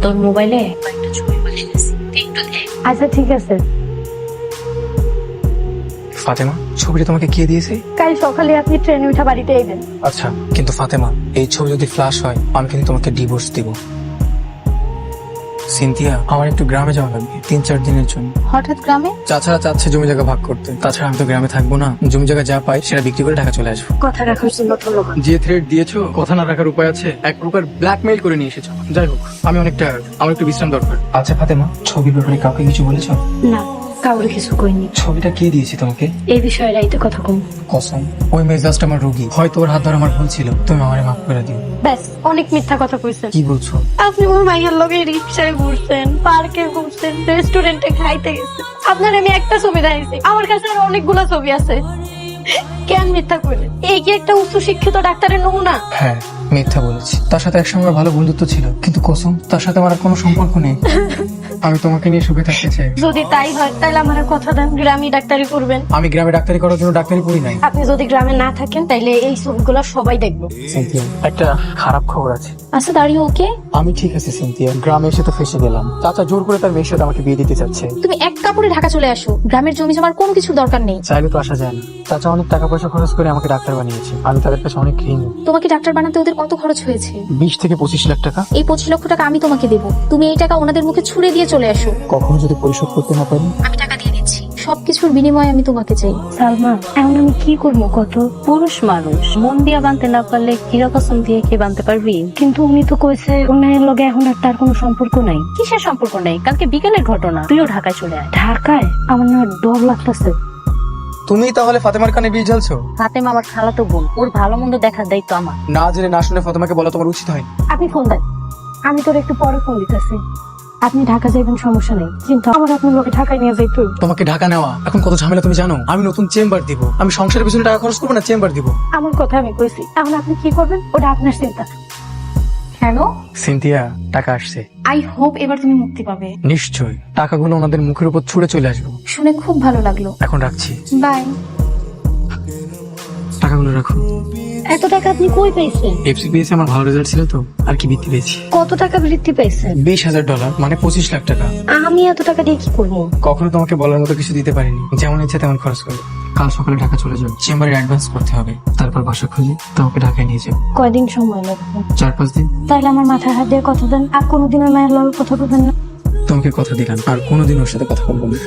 তোর মোবাইলে কয়েকটা ছবি পাঠিয়েছি, একটু দেখ। আচ্ছা ঠিক আছে। ফাতেমা, ছবিটা তোমাকে কে দিয়েছে? কাল সকালে আপনি ট্রেনে উঠা বাড়িতে এলেন। আচ্ছা, কিন্তু ফাতেমা, এই ছবি যদি ফ্ল্যাশ হয় আমি কিন্তু তোমাকে ডিভোর্স দিব। সিনথিয়া, আমার একটু গ্রামে যাওয়া লাগবে 3-4 দিনের জন্য। হঠাৎ গ্রামে? চাচারা চাচ্ছে জমি জায়গা ভাগ করতে, তাছাড়া আমি তো গ্রামে থাকবো না। জমি জায়গা যা পাই সেটা বিক্রি করে ঢাকা চলে আসবো। কথা রাখার জন্য ধন্যবাদ। যে থ্রেট দিয়েছো, কথা না রাখার উপায় আছে? এক প্রকার ব্ল্যাকমেইল করে নিয়ে এসেছো। যাই হোক, আমি অনেক টায়ার্ড, আমার একটু বিশ্রাম দরকার। আচ্ছা ফাতেমা, ছবির ব্যাপারে কাউকে কিছু বলেছো? না, কাউরে কিছু কইনি। ছবিটা কে দিয়েছে তোমাকে? এই বিষয়ে রাইতে কথা কম। কসম, ওই মেজাজটা আমার রোগী। হয়তো ওর হাত ধরে আমার ভুল ছিল, তুমি আমারে মাফ করে দিও। ব্যাস, অনেক মিথ্যা কথা কইছেন। কি বলছো? আপনি ওর মাইয়ার লগে রিক্সায় ঘুরছেন, পার্কে ঘুরছেন, রেস্টুরেন্টে খাইতে গেছেন। আপনার আমি একটা ছবি দেখাইছি, আমার কাছে আর অনেকগুলো ছবি আছে। কেন মিথ্যা কইলেন? এই কি একটা উচ্চ শিক্ষিত ডাক্তারের নমুনা? হ্যাঁ, মিথ্যা বলেছি। তার সাথে একসঙ্গে ভালো বন্ধুত্ব ছিল, কিন্তু কসম, তার সাথে আমার আর কোনো সম্পর্ক নেই। আমি তোমাকে নিয়ে সুখে থাকতে চাই। যদি তাই হয় তাহলে আমার কথা দেন, গ্রামে ডাক্তারি করবেন। আমি গ্রামে ডাক্তারি করার জন্য ডাক্তারি পড়ি নাই। আপনি যদি গ্রামে না থাকেন তাহলে এই ছবিগুলো সবাই দেখবো। সিনথিয়া, একটা খারাপ খবর আছে। আচ্ছা দাঁড়িয়ে ওকে, আমি ঠিক আছে সিনথিয়া, গ্রামে এসে তো ফেসে গেলাম। চাচা জোর করে তার মেয়ের সাথে আমাকে বিয়ে দিতে চাচ্ছে। তুমি এক কাপড়ে ঢাকা চলে আসো। গ্রামের জমি জমার কোনো কিছুর দরকার নেই। চাইলে তো আসা যায় না। চাচা অনেক টাকা পয়সা খরচ করে আমাকে ডাক্তার বানিয়েছে। আমি তাদের কাছে অনেক ঋণী। তোমাকে ডাক্তার বানাতে ওদের কত খরচ হয়েছে? 20 থেকে 25 লাখ টাকা। এই 25 লক্ষ টাকা আমি তোমাকে দেবো। তুমি এই টাকা ওনাদের মুখে ছুড়ে দিয়ে চলে আসো। কখনো যদি পরিশোধ করতে না পারি? আমি টাকা দিয়ে দিচ্ছি। সবকিছুর বিনিময়ে আমি তোমাকে চাই। সালমা, এখন আমি কি করবো কত? পুরুষ মানুষ মন দিয়া বানতে না পারলে কিরকম দিয়ে কে বানতে পারবি? কিন্তু উনি তো কইছে ওনার লগে এখন আর তার কোনো সম্পর্ক নাই। কিসের সম্পর্ক নাই? কালকে বিকেলের ঘটনা। তুইও ঢাকায় চলে আয়। ঢাকায়? আমার না ডর লাগতেছে। তুমি তাহলে ফাতেমার কানে বিয়ে ঝালছো? ফাতেমা আমার খালাতো বোন, ওর ভালো মন্দ দেখার দায়িত্ব আমার। না জেনে না শুনে ফাতেমাকে বলা তোমার উচিত হয়। আপনি ফোন দেন, আমি তোর একটু পরে ফোন দিতেছি। আপনি ঢাকা যাইবেন সমস্যা নেই, কিন্তু আমার আপনার লোকে ঢাকায় নিয়ে যাইতো। তোমাকে ঢাকা নেওয়া এখন কত ঝামেলা তুমি জানো? আমি নতুন চেম্বার দিব। আমি সংসারের পিছনে টাকা খরচ করবো না, চেম্বার দিব। আমার কথা আমি কইছি, এখন আপনি কি করবেন ওটা আপনার চিন্তা। হ্যালো, সিনথিয়া, টাকা আসছে। আই হোপ এবার তুমি মুক্তি পাবে। নিশ্চয়ই, টাকাগুলো ওনাদের মুখের উপর ছুড়ে চলে আসবো। শুনে খুব ভালো লাগলো। এখন রাখছি। বাই। টাকাগুলো রাখো। এত টাকা আপনি কই পাইছেন? এফসি পেয়েছে, আমার ভালো রেজাল্ট ছিল তো, আর কি বৃত্তি পেয়েছি। কত টাকা বৃত্তি পাইছেন? $20,000, মানে 25 লাখ টাকা। আমি এত টাকা দিয়ে কি করবো? কখনো তোমাকে বলার মতো কিছু দিতে পারিনি। যেমন ইচ্ছে তেমন খরচ করো। কাল সকালে ঢাকা চলে যাও। চেম্বারে অ্যাডভান্স করতে হবে, তারপর বাসা খুঁজে তোমাকে ঢাকায় নিয়ে যাবো। কয়দিন সময় লাগবে? 4-5 দিন। তাহলে আমার মাথায় হাত দিয়ে কথা দেন, আর কোনোদিন ওই মায়ের লগে কথা বলবেন না। তোমাকে কথা দিলাম, আর কোনোদিন ওর সাথে কথা বলবো না।